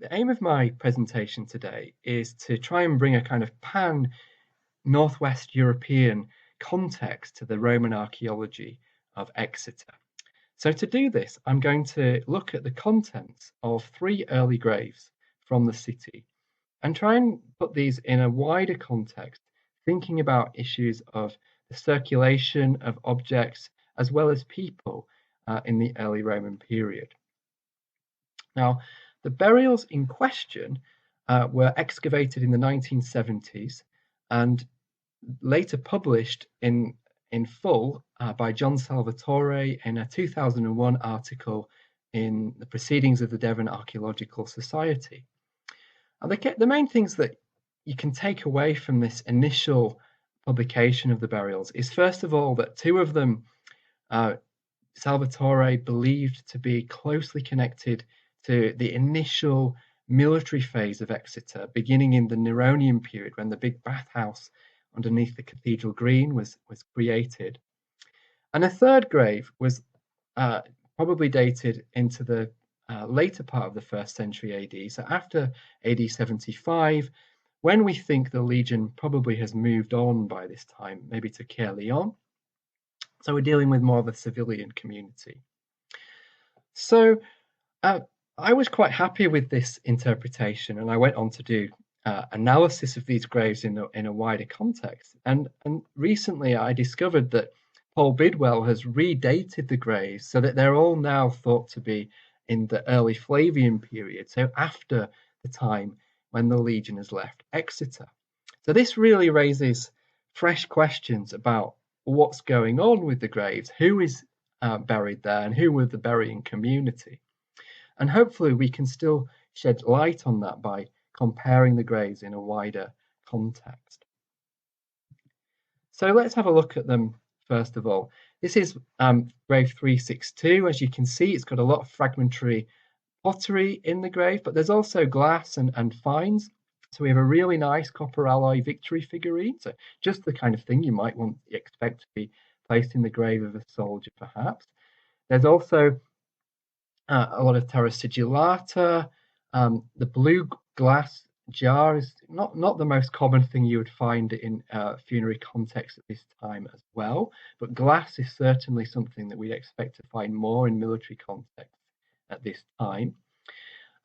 The aim of my presentation today is to try and bring a kind of pan-Northwest European context to the Roman archaeology of Exeter. So to do this, I'm going to look at the contents of three early graves from the city and try and put these in a wider context, thinking about issues of the circulation of objects as well as people in the early Roman period. Now, the burials in question were excavated in the 1970s and later published in full by John Salvatore in a 2001 article in the Proceedings of the Devon Archaeological Society. And the main things that you can take away from this initial publication of the burials is, first of all, that two of them Salvatore believed to be closely connected to the initial military phase of Exeter, beginning in the Neronian period when the big bathhouse underneath the cathedral green was created. And a third grave was probably dated into the later part of the 1st century AD, so after AD 75, when we think the legion probably has moved on by this time, maybe to Caerleon. So we're dealing with more of a civilian community. So I was quite happy with this interpretation, and I went on to do analysis of these graves in a wider context. And recently I discovered that Paul Bidwell has redated the graves so that they're all now thought to be in the early Flavian period, so after the time when the legion has left Exeter. So this really raises fresh questions about what's going on with the graves, who is buried there, and who were the burying community. And hopefully we can still shed light on that by comparing the graves in a wider context. So let's have a look at them first of all. This is grave 362. As you can see, it's got a lot of fragmentary pottery in the grave, but there's also glass and fines. So we have a really nice copper alloy victory figurine. So just the kind of thing you might expect to be placed in the grave of a soldier, perhaps. There's also a lot of terra sigillata. The blue glass jar is not the most common thing you would find in funerary context at this time as well, but glass is certainly something that we expect to find more in military context at this time.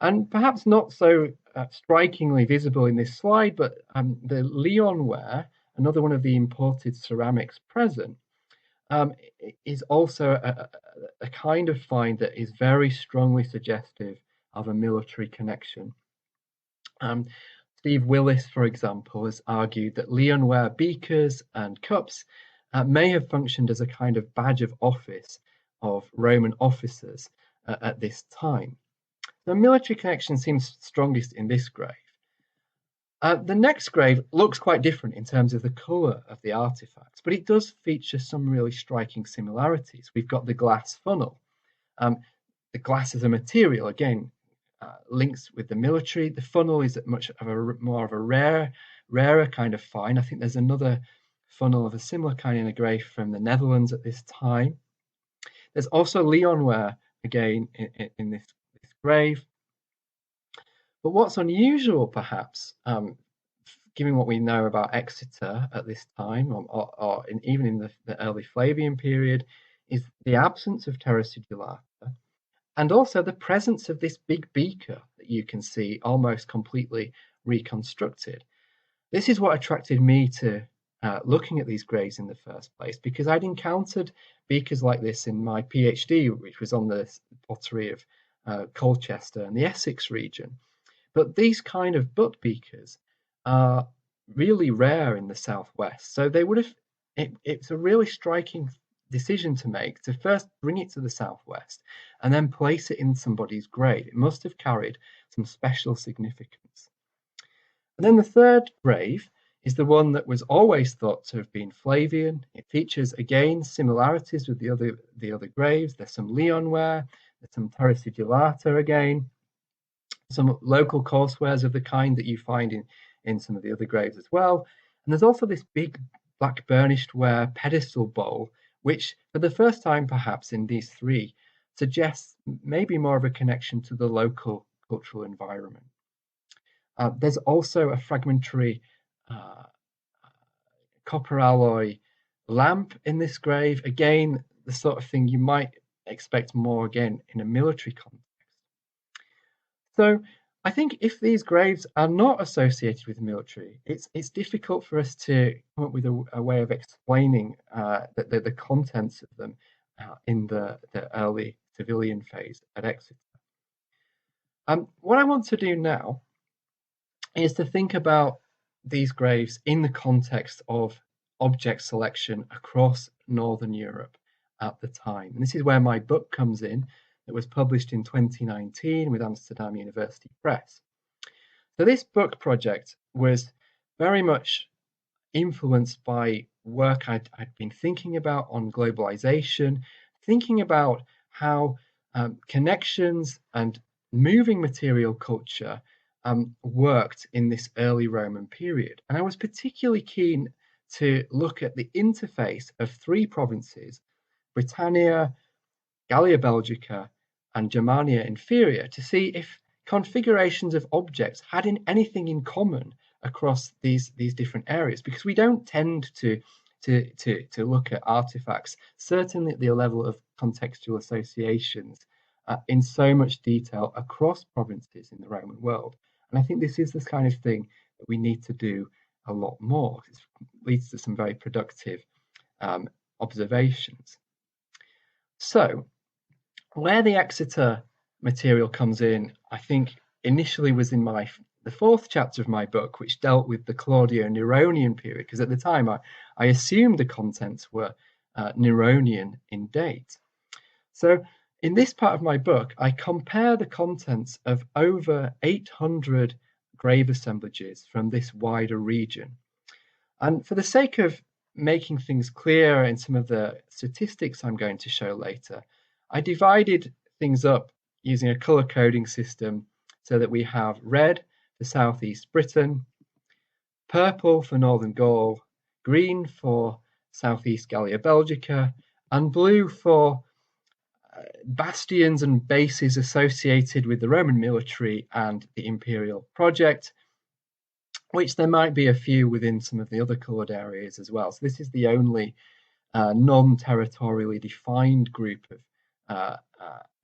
And perhaps not so strikingly visible in this slide, but the Leon ware, another one of the imported ceramics present, is also a kind of find that is very strongly suggestive of a military connection. Steve Willis, for example, has argued that Leonware beakers and cups may have functioned as a kind of badge of office of Roman officers at this time. The military connection seems strongest in this grave. The next grave looks quite different in terms of the colour of the artifacts, but it does feature some really striking similarities. We've got the glass funnel. The glass as a material, again, links with the military. The funnel is more of a rarer kind of find. I think there's another funnel of a similar kind in a grave from the Netherlands at this time. There's also Leonware again in this grave. But what's unusual, perhaps, given what we know about Exeter at this time, or even in the early Flavian period, is the absence of terra sigillata, and also the presence of this big beaker that you can see almost completely reconstructed. This is what attracted me to looking at these graves in the first place, because I'd encountered beakers like this in my PhD, which was on the pottery of Colchester and the Essex region. But these kind of butt beakers are really rare in the southwest. So they would have, it's a really striking decision to make to first bring it to the southwest and then place it in somebody's grave. It must have carried some special significance. And then the third grave is the one that was always thought to have been Flavian. It features again similarities with the other graves. There's some Leonware, there's some terra sigillata again, some local coursewares of the kind that you find in some of the other graves as well. And there's also this big black burnished ware pedestal bowl, which for the first time perhaps in these three suggests maybe more of a connection to the local cultural environment. There's also a fragmentary copper alloy lamp in this grave. Again, the sort of thing you might expect more again in a military context. So I think if these graves are not associated with the military, it's difficult for us to come up with a way of explaining the contents of them in the early civilian phase at Exeter. What I want to do now is to think about these graves in the context of object selection across Northern Europe at the time. And this is where my book comes in, that was published in 2019 with Amsterdam University Press. So this book project was very much influenced by work I'd been thinking about on globalization, thinking about how connections and moving material culture worked in this early Roman period. And I was particularly keen to look at the interface of three provinces, Britannia, Gallia Belgica, and Germania Inferior, to see if configurations of objects had anything in common across these different areas, because we don't tend to look at artifacts, certainly at the level of contextual associations, in so much detail across provinces in the Roman world. And I think this is the kind of thing that we need to do a lot more. It leads to some very productive observations. So where the Exeter material comes in, I think initially was in the fourth chapter of my book, which dealt with the Claudio-Neronian period, because at the time I assumed the contents were Neronian in date. So in this part of my book, I compare the contents of over 800 grave assemblages from this wider region. And for the sake of making things clear in some of the statistics I'm going to show later, I divided things up using a color coding system so that we have red for southeast Britain, purple for northern Gaul, green for southeast Gallia Belgica, and blue for bastions and bases associated with the Roman military and the imperial project, which there might be a few within some of the other coloured areas as well. So this is the only non-territorially defined group of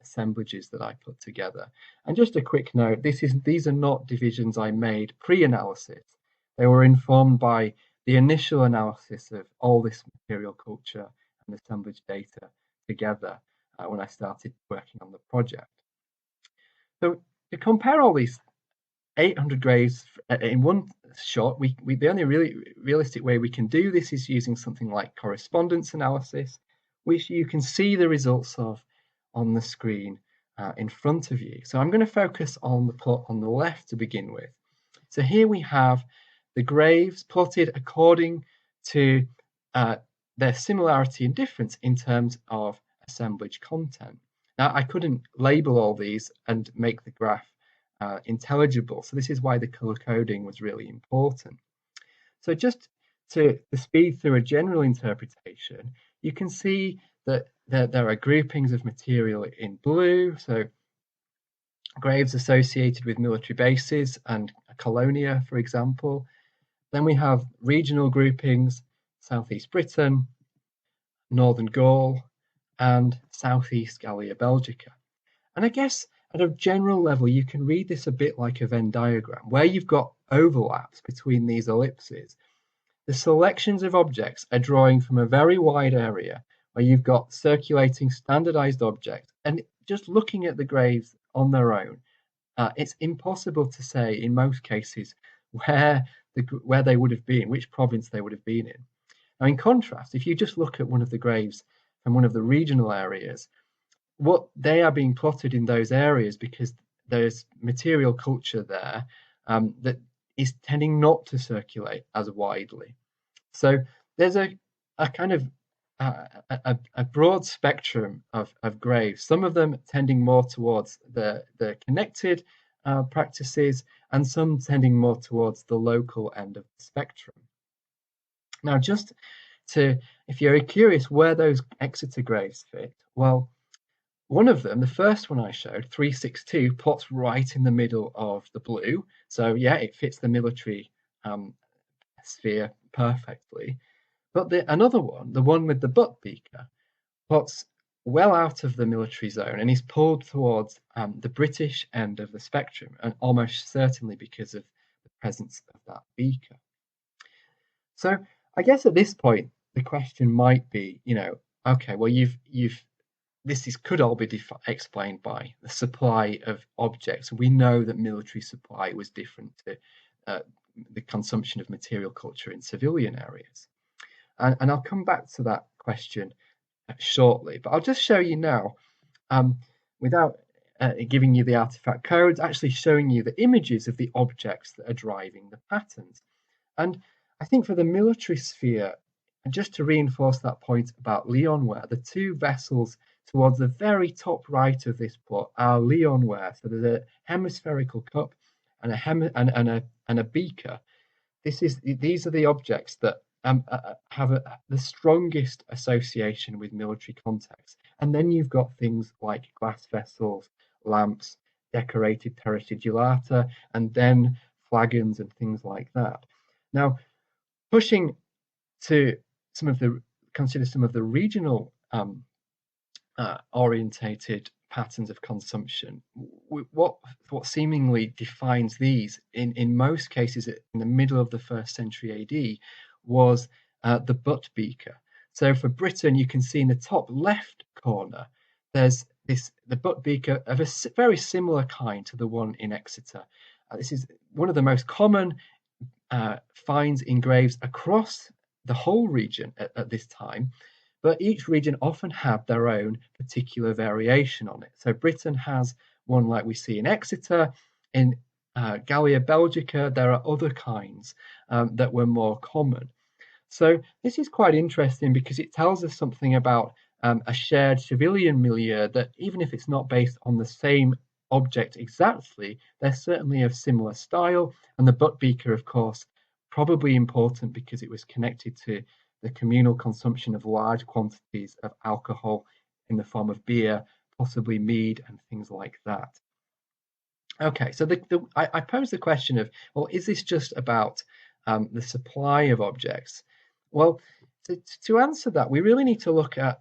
assemblages that I put together. And just a quick note, these are not divisions I made pre-analysis. They were informed by the initial analysis of all this material culture and assemblage data together when I started working on the project. So to compare all these 800 graves in one shot, the only really realistic way we can do this is using something like correspondence analysis, which you can see the results of on the screen in front of you. So I'm going to focus on the plot on the left to begin with. So here we have the graves plotted according to their similarity and difference in terms of assemblage content. Now, I couldn't label all these and make the graph intelligible, so this is why the color coding was really important. So just to speed through a general interpretation, you can see that there are groupings of material in blue, so graves associated with military bases and colonia, for example. Then we have regional groupings, southeast Britain, northern Gaul, and southeast Gallia Belgica. And I guess at a general level, you can read this a bit like a Venn diagram, where you've got overlaps between these ellipses. The selections of objects are drawing from a very wide area where you've got circulating standardized objects. And just looking at the graves on their own, it's impossible to say in most cases where they would have been, which province they would have been in. Now, in contrast, if you just look at one of the graves from one of the regional areas, what they are being plotted in those areas because there's material culture there that is tending not to circulate as widely. So there's a kind of a broad spectrum of graves, some of them tending more towards the connected practices and some tending more towards the local end of the spectrum. Now, if you're curious where those Exeter graves fit, well, one of them, the first one I showed, 362, plots right in the middle of the blue. So yeah, it fits the military um, sphere perfectly. But another one, the one with the butt beaker, plots well out of the military zone and is pulled towards the British end of the spectrum, and almost certainly because of the presence of that beaker. So I guess at this point the question might be, okay, well you've could all be explained by the supply of objects. We know that military supply was different to uh, the consumption of material culture in civilian areas, and I'll come back to that question shortly. But I'll just show you now, um, without giving you the artifact codes, actually showing you the images of the objects that are driving the patterns. And I think for the military sphere, and just to reinforce that point about Leonware, the two vessels towards the very top right of this plot are Leonware. So there's a hemispherical cup and a beaker. These are the objects that have the strongest association with military context. And then you've got things like glass vessels, lamps, decorated terra and then flagons and things like that. Now, pushing to consider some of the regional orientated patterns of consumption, what seemingly defines these in most cases in the middle of the 1st century AD was the butt beaker. So for Britain, you can see in the top left corner, there's the butt beaker of a very similar kind to the one in Exeter. This is one of the most common finds in graves across the whole region at this time, but each region often had their own particular variation on it. So Britain has one like we see in Exeter. In Gallia Belgica, there are other kinds that were more common. So this is quite interesting because it tells us something about a shared civilian milieu that, even if it's not based on the same object exactly, they're certainly of similar style. And the butt beaker, of course, probably important because it was connected to the communal consumption of large quantities of alcohol in the form of beer, possibly mead and things like that. Okay, so I pose the question of, well, is this just about the supply of objects? Well, to answer that, we really need to look at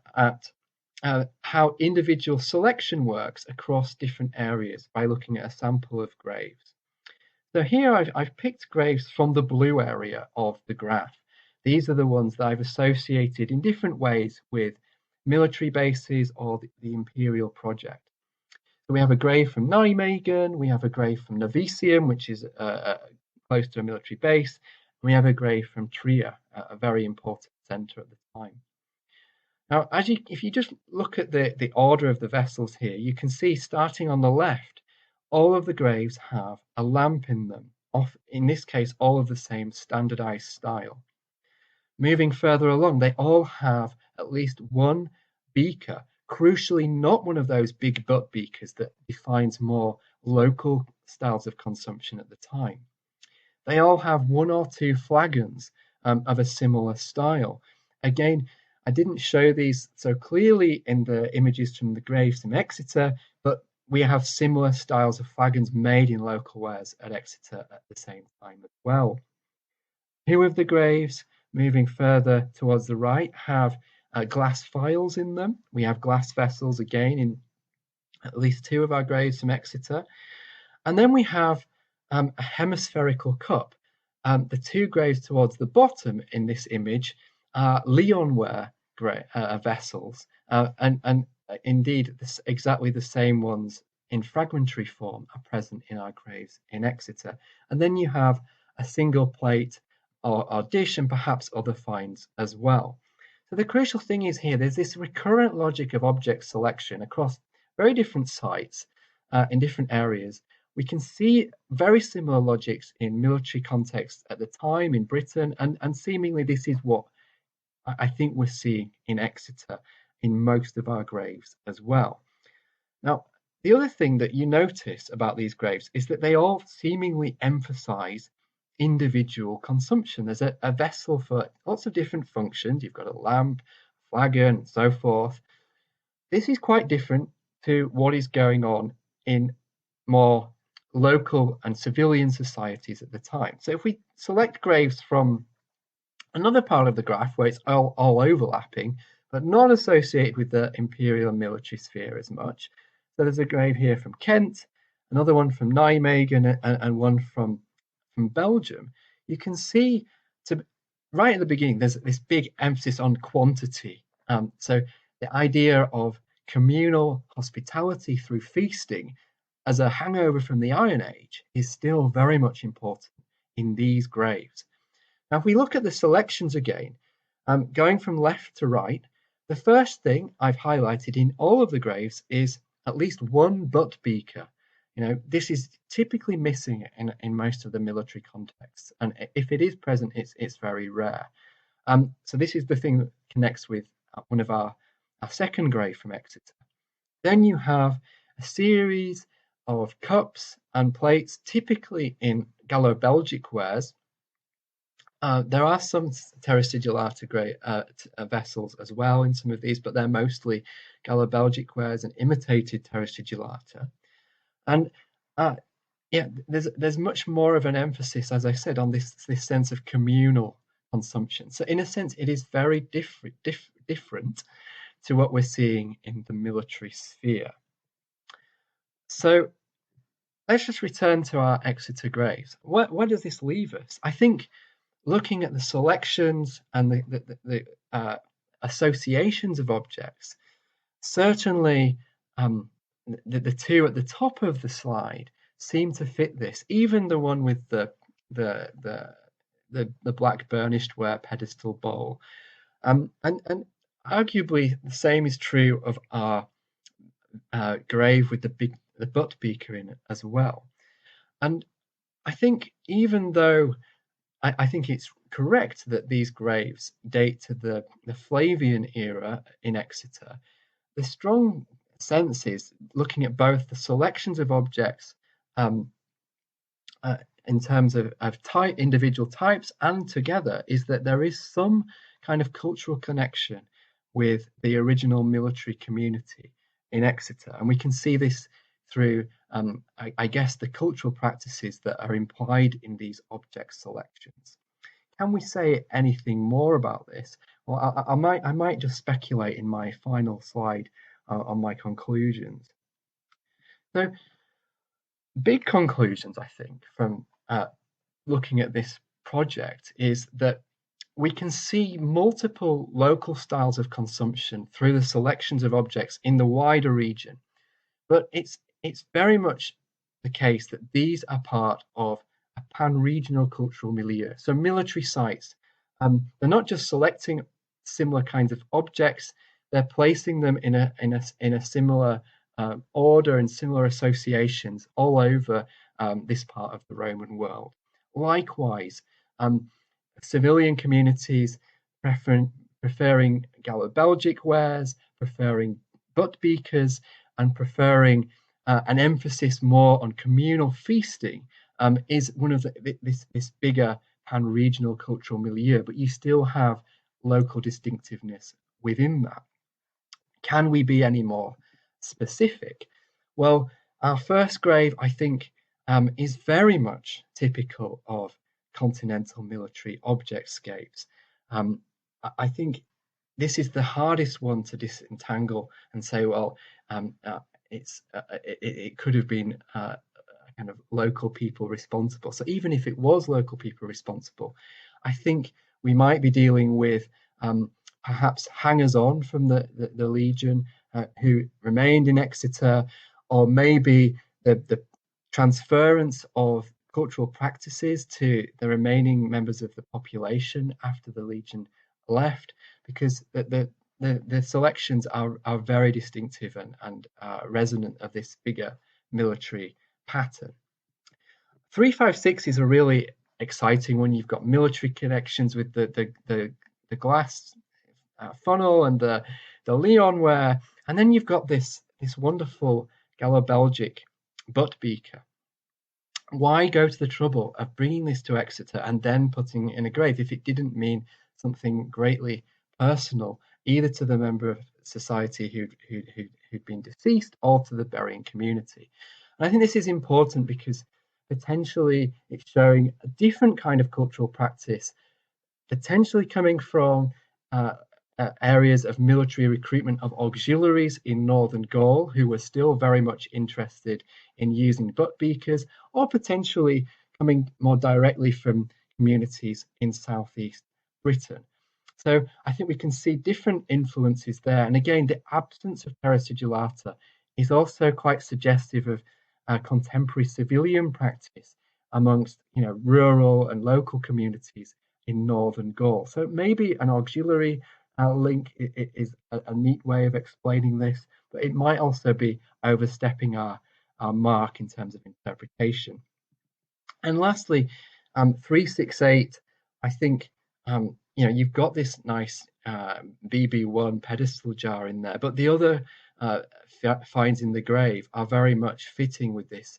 how individual selection works across different areas by looking at a sample of graves. So here I've picked graves from the blue area of the graph. These are the ones that I've associated in different ways with military bases or the imperial project. So we have a grave from Nijmegen, we have a grave from Novicium, which is close to a military base, and we have a grave from Trier, a very important centre at the time. Now, if you just look at the order of the vessels here, you can see starting on the left, all of the graves have a lamp in them, in this case, all of the same standardized style. Moving further along, they all have at least one beaker, crucially not one of those big butt beakers that defines more local styles of consumption at the time. They all have one or two flagons of a similar style. Again, I didn't show these so clearly in the images from the graves from Exeter, but we have similar styles of flagons made in local wares at Exeter at the same time as well. Here with the graves, moving further towards the right, have glass phials in them. We have glass vessels again in at least two of our graves from Exeter. And then we have a hemispherical cup. The two graves towards the bottom in this image are Leonware vessels, and indeed exactly the same ones in fragmentary form are present in our graves in Exeter. And then you have a single plate or dish and perhaps other finds as well. So the crucial thing is here, there's this recurrent logic of object selection across very different sites in different areas. We can see very similar logics in military contexts at the time in Britain, and seemingly this is what I think we're seeing in Exeter in most of our graves as well. Now, the other thing that you notice about these graves is that they all seemingly emphasize individual consumption. There's a vessel for lots of different functions. You've got a lamp, flagon, and so forth. This is quite different to what is going on in more local and civilian societies at the time. So if we select graves from another part of the graph where it's all overlapping, but not associated with the imperial and military sphere as much. So there's a grave here from Kent, another one from Nijmegen, and one from Belgium. You can see right at the beginning, there's this big emphasis on quantity. So the idea of communal hospitality through feasting as a hangover from the Iron Age is still very much important in these graves. Now, if we look at the selections again, going from left to right, the first thing I've highlighted in all of the graves is at least one butt beaker. This is typically missing in most of the military contexts, and if it is present, it's very rare. So this is the thing that connects with one of our second grave from Exeter. Then you have a series of cups and plates, typically in Gallo-Belgic wares. There are some terra sigillata vessels as well in some of these, but they're mostly Gallo-Belgic wares and imitated terra sigillata. And there's much more of an emphasis, as I said, on this sense of communal consumption. So in a sense, it is very different to what we're seeing in the military sphere. So let's just return to our Exeter graves. Where does this leave us? I think looking at the selections and the associations of objects, certainly the two at the top of the slide seem to fit this. Even the one with the black burnished ware pedestal bowl, and arguably the same is true of our grave with the butt beaker in it as well. And I think even though I think it's correct that these graves date to the Flavian era in Exeter, the strong sense is looking at both the selections of objects in terms of individual types and together, is that there is some kind of cultural connection with the original military community in Exeter. And we can see this through, I guess, the cultural practices that are implied in these object selections. Can we say anything more about this? Well, I might just speculate in my final slide on my conclusions. So, big conclusions, I think, from looking at this project is that we can see multiple local styles of consumption through the selections of objects in the wider region. But it's very much the case that these are part of a pan-regional cultural milieu. So military sites, they're not just selecting similar kinds of objects, they're placing them in a similar order and similar associations all over this part of the Roman world. Likewise, civilian communities preferring Gallo-Belgic wares, preferring butt beakers, and preferring an emphasis more on communal feasting is one of this bigger pan-regional cultural milieu, but you still have local distinctiveness within that. Can we be any more specific? Well, our first grave, I think, is very much typical of continental military objectscapes. I think this is the hardest one to disentangle and say, well, it could have been kind of local people responsible. So even if it was local people responsible, I think we might be dealing with perhaps hangers-on from the Legion who remained in Exeter, or maybe the transference of cultural practices to the remaining members of the population after the Legion left, because the selections are very distinctive and resonant of this bigger military pattern. 356 is a really exciting one. You've got military connections with the glass funnel and the Leon ware, and then you've got this wonderful Gallo-Belgic butt beaker. Why go to the trouble of bringing this to Exeter and then putting it in a grave if it didn't mean something greatly personal, either to the member of society who'd been deceased or to the burying community. And I think this is important because potentially it's showing a different kind of cultural practice, potentially coming from uh, areas of military recruitment of auxiliaries in northern Gaul who were still very much interested in using butt beakers, or potentially coming more directly from communities in southeast Britain. So I think we can see different influences there. And again, the absence of terra sigillata is also quite suggestive of contemporary civilian practice amongst rural and local communities in northern Gaul. So maybe an auxiliary link is a neat way of explaining this, but it might also be overstepping our mark in terms of interpretation. And lastly, 368, I think, you've got this nice BB1 pedestal jar in there, but the other finds in the grave are very much fitting with this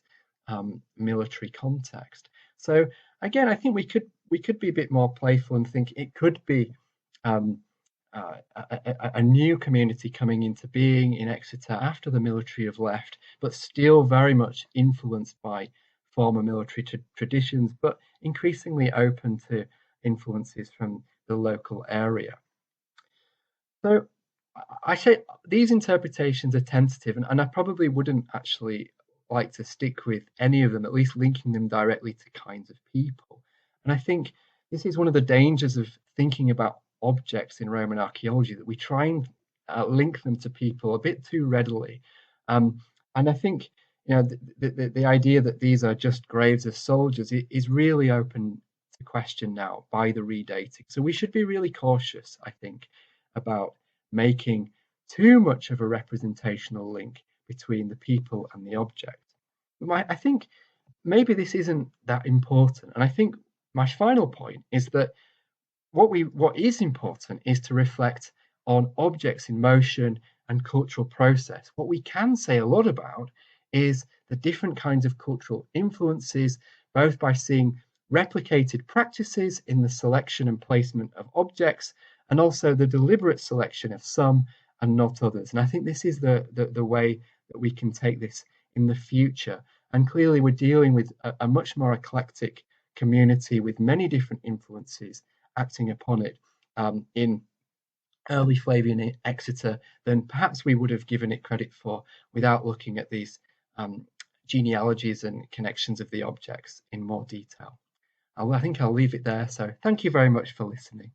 military context. So again, I think we could be a bit more playful and think it could be um, a new community coming into being in Exeter after the military have left, but still very much influenced by former military traditions, but increasingly open to influences from the local area. So I say these interpretations are tentative, and I probably wouldn't actually like to stick with any of them, at least linking them directly to kinds of people. And I think this is one of the dangers of thinking about objects in Roman archaeology, that we try and link them to people a bit too readily. And I think the idea that these are just graves of soldiers is really open to question now by the redating. So we should be really cautious, I think, about making too much of a representational link between the people and the object. I think maybe this isn't that important. And I think my final point is that what is important is to reflect on objects in motion and cultural process. What we can say a lot about is the different kinds of cultural influences, both by seeing replicated practices in the selection and placement of objects, and also the deliberate selection of some and not others. And I think this is the way that we can take this in the future. And clearly, we're dealing with a much more eclectic community with many different influences acting upon it in early Flavian Exeter than perhaps we would have given it credit for without looking at these genealogies and connections of the objects in more detail. I think I'll leave it there. So thank you very much for listening.